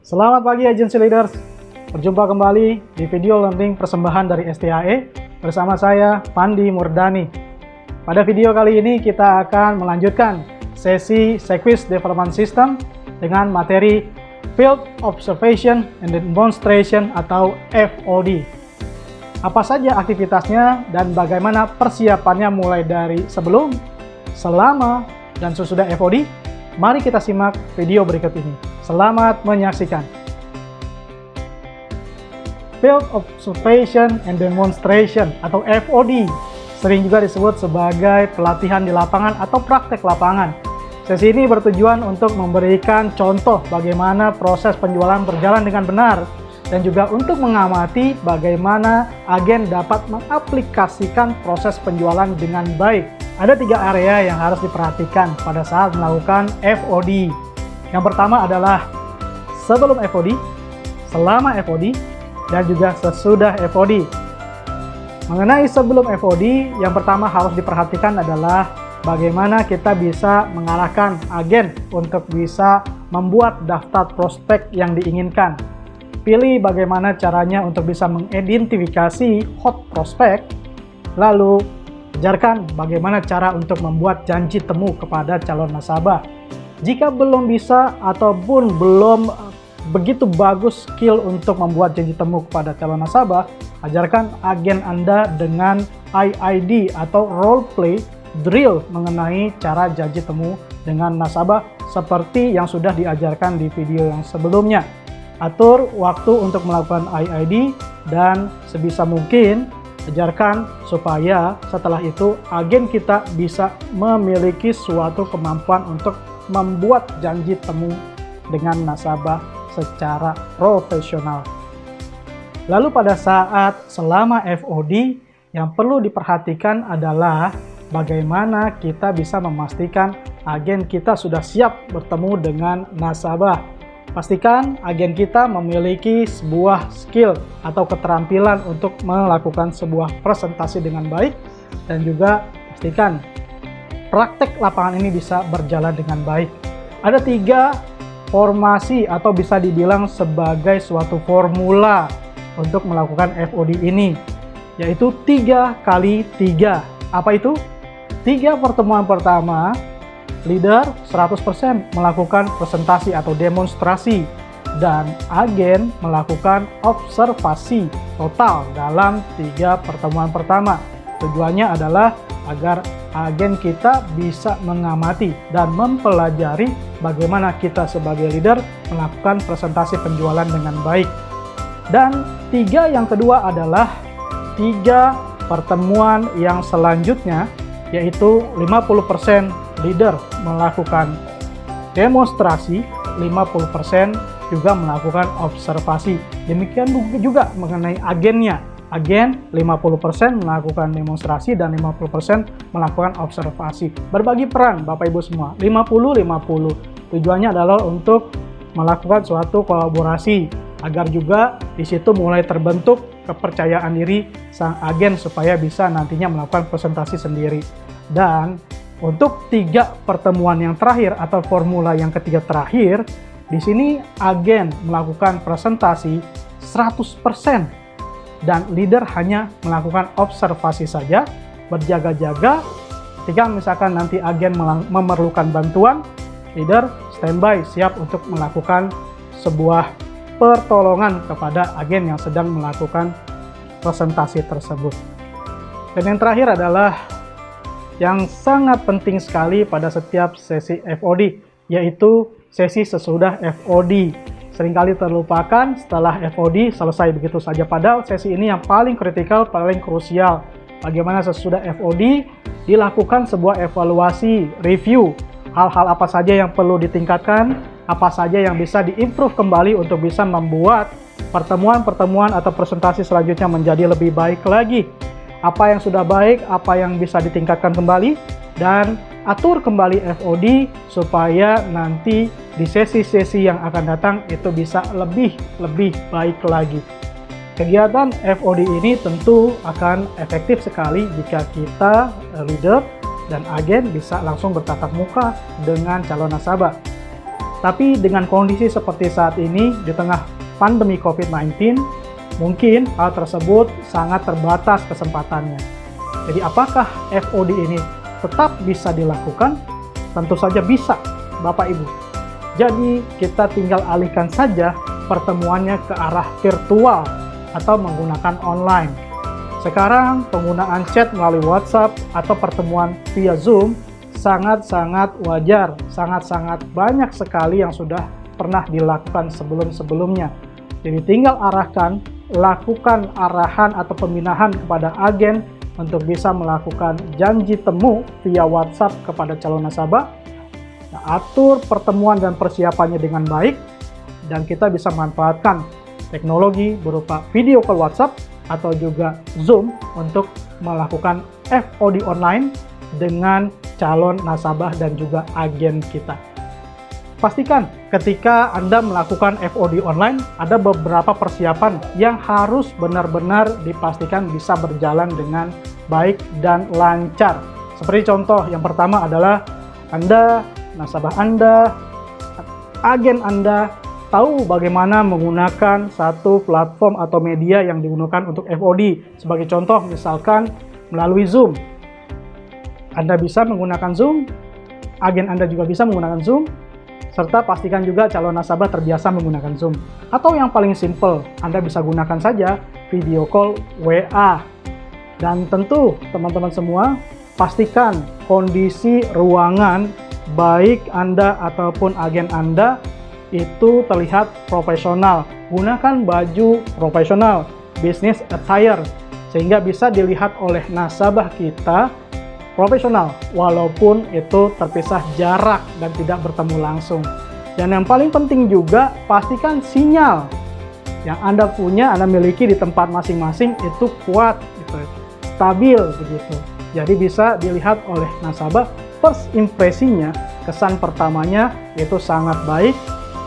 Selamat pagi Agency Leaders. Berjumpa kembali di video learning persembahan dari STAE bersama saya Pandi Murdani. Pada video kali ini kita akan melanjutkan sesi Sequence Development System dengan materi Field Observation and Demonstration atau FOD. Apa saja aktivitasnya dan bagaimana persiapannya mulai dari sebelum, selama, dan sesudah FOD? Mari kita simak video berikut ini. Selamat menyaksikan. Field Observation and Demonstration atau FOD sering juga disebut sebagai pelatihan di lapangan atau praktek lapangan. Sesi ini bertujuan untuk memberikan contoh bagaimana proses penjualan berjalan dengan benar dan juga untuk mengamati bagaimana agen dapat mengaplikasikan proses penjualan dengan baik. Ada 3 area yang harus diperhatikan pada saat melakukan FOD. Yang pertama adalah sebelum FOD, selama FOD, dan juga sesudah FOD. Mengenai sebelum FOD, yang pertama harus diperhatikan adalah bagaimana kita bisa mengarahkan agen untuk bisa membuat daftar prospek yang diinginkan. Pilih bagaimana caranya untuk bisa mengidentifikasi hot prospek, lalu ajarkan bagaimana cara untuk membuat janji temu kepada calon nasabah. Jika belum bisa ataupun belum begitu bagus skill untuk membuat janji temu kepada calon nasabah, ajarkan agen Anda dengan IID atau role play drill mengenai cara janji temu dengan nasabah seperti yang sudah diajarkan di video yang sebelumnya. Atur waktu untuk melakukan IID dan sebisa mungkin ajarkan supaya setelah itu agen kita bisa memiliki suatu kemampuan untuk membuat janji temu dengan nasabah secara profesional. Lalu pada saat selama FOD, yang perlu diperhatikan adalah bagaimana kita bisa memastikan agen kita sudah siap bertemu dengan nasabah. Pastikan agen kita memiliki sebuah skill atau keterampilan untuk melakukan sebuah presentasi dengan baik, dan juga pastikan praktek lapangan ini bisa berjalan dengan baik. Ada 3 formasi atau bisa dibilang sebagai suatu formula untuk melakukan FOD ini, yaitu 3 kali 3. Apa itu? 3 pertemuan pertama, leader 100% melakukan presentasi atau demonstrasi, dan agen melakukan observasi total dalam 3 pertemuan pertama. Tujuannya adalah agar agen kita bisa mengamati dan mempelajari bagaimana kita sebagai leader melakukan presentasi penjualan dengan baik. Dan 3 yang kedua adalah 3 pertemuan yang selanjutnya, yaitu 50% leader melakukan demonstrasi, 50% juga melakukan observasi. Demikian juga mengenai agennya. Agen 50% melakukan demonstrasi dan 50% melakukan observasi. Berbagi peran Bapak Ibu semua, 50-50. Tujuannya adalah untuk melakukan suatu kolaborasi agar juga di situ mulai terbentuk kepercayaan diri sang agen supaya bisa nantinya melakukan presentasi sendiri. Dan untuk 3 pertemuan yang terakhir atau formula yang ketiga terakhir, di sini agen melakukan presentasi 100%. Dan leader hanya melakukan observasi saja, berjaga-jaga. Ketika misalkan nanti agen memerlukan bantuan, leader standby siap untuk melakukan sebuah pertolongan kepada agen yang sedang melakukan presentasi tersebut. Dan yang terakhir adalah yang sangat penting sekali pada setiap sesi FOD, yaitu sesi sesudah FOD. Seringkali terlupakan setelah FOD selesai begitu saja, padahal sesi ini yang paling kritikal, paling krusial. Bagaimana sesudah FOD dilakukan sebuah evaluasi, review, hal-hal apa saja yang perlu ditingkatkan, apa saja yang bisa diimprove kembali untuk bisa membuat pertemuan-pertemuan atau presentasi selanjutnya menjadi lebih baik lagi. Apa yang sudah baik, apa yang bisa ditingkatkan kembali, dan atur kembali FOD supaya nanti di sesi-sesi yang akan datang itu bisa lebih baik lagi. Kegiatan FOD ini tentu akan efektif sekali jika kita leader dan agen bisa langsung bertatap muka dengan calon nasabah. Tapi dengan kondisi seperti saat ini di tengah pandemi COVID-19, mungkin hal tersebut sangat terbatas kesempatannya. Jadi apakah FOD ini tetap bisa dilakukan? Tentu saja bisa, Bapak Ibu. Jadi kita tinggal alihkan saja pertemuannya ke arah virtual atau menggunakan online. Sekarang penggunaan chat melalui WhatsApp atau pertemuan via Zoom sangat-sangat wajar, sangat-sangat banyak sekali yang sudah pernah dilakukan sebelum-sebelumnya. Jadi tinggal lakukan arahan atau pembinaan kepada agen untuk bisa melakukan janji temu via WhatsApp kepada calon nasabah. Nah, atur pertemuan dan persiapannya dengan baik, dan kita bisa manfaatkan teknologi berupa video call WhatsApp atau juga Zoom untuk melakukan FOD online dengan calon nasabah dan juga agen kita. Pastikan ketika Anda melakukan FOD online, ada beberapa persiapan yang harus benar-benar dipastikan bisa berjalan dengan baik dan lancar. Seperti contoh, yang pertama adalah Anda, nasabah Anda, agen Anda tahu bagaimana menggunakan satu platform atau media yang digunakan untuk FOD. Sebagai contoh, misalkan melalui Zoom. Anda bisa menggunakan Zoom, agen Anda juga bisa menggunakan Zoom, serta pastikan juga calon nasabah terbiasa menggunakan Zoom. Atau yang paling simple, Anda bisa gunakan saja video call WA. Dan tentu teman-teman semua, pastikan kondisi ruangan baik Anda ataupun agen Anda itu terlihat profesional. Gunakan baju profesional, business attire, sehingga bisa dilihat oleh nasabah kita profesional, walaupun itu terpisah jarak dan tidak bertemu langsung. Dan yang paling penting juga, pastikan sinyal yang Anda punya, Anda miliki di tempat masing-masing itu kuat, gitu, stabil begitu. Jadi bisa dilihat oleh nasabah, first impresinya, kesan pertamanya itu sangat baik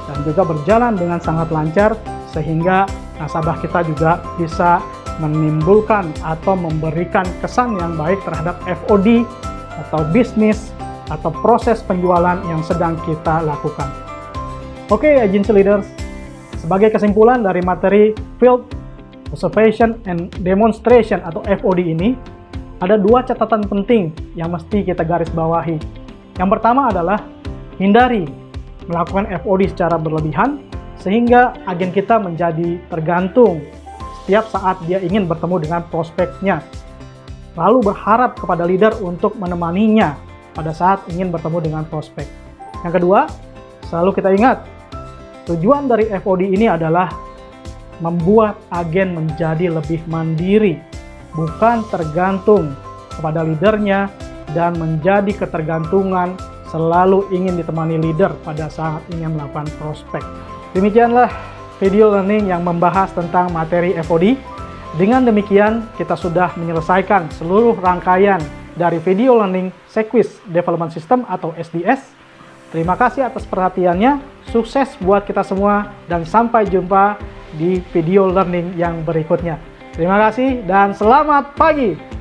dan juga berjalan dengan sangat lancar, sehingga nasabah kita juga bisa menimbulkan atau memberikan kesan yang baik terhadap FOD atau bisnis atau proses penjualan yang sedang kita lakukan. Oke, agency leaders, sebagai kesimpulan dari materi Field Observation and Demonstration atau FOD ini, ada dua catatan penting yang mesti kita garis bawahi. Yang pertama adalah hindari melakukan FOD secara berlebihan, sehingga agen kita menjadi tergantung setiap saat dia ingin bertemu dengan prospeknya, lalu berharap kepada leader untuk menemaninya pada saat ingin bertemu dengan prospek. Yang kedua, selalu kita ingat, tujuan dari FOD ini adalah membuat agen menjadi lebih mandiri, bukan tergantung kepada leadernya dan menjadi ketergantungan selalu ingin ditemani leader pada saat ingin melakukan prospek. Demikianlah video learning yang membahas tentang materi FOD. Dengan demikian, kita sudah menyelesaikan seluruh rangkaian dari video learning Sequis Development System atau SDS. Terima kasih atas perhatiannya, sukses buat kita semua, dan sampai jumpa di video learning yang berikutnya. Terima kasih dan selamat pagi!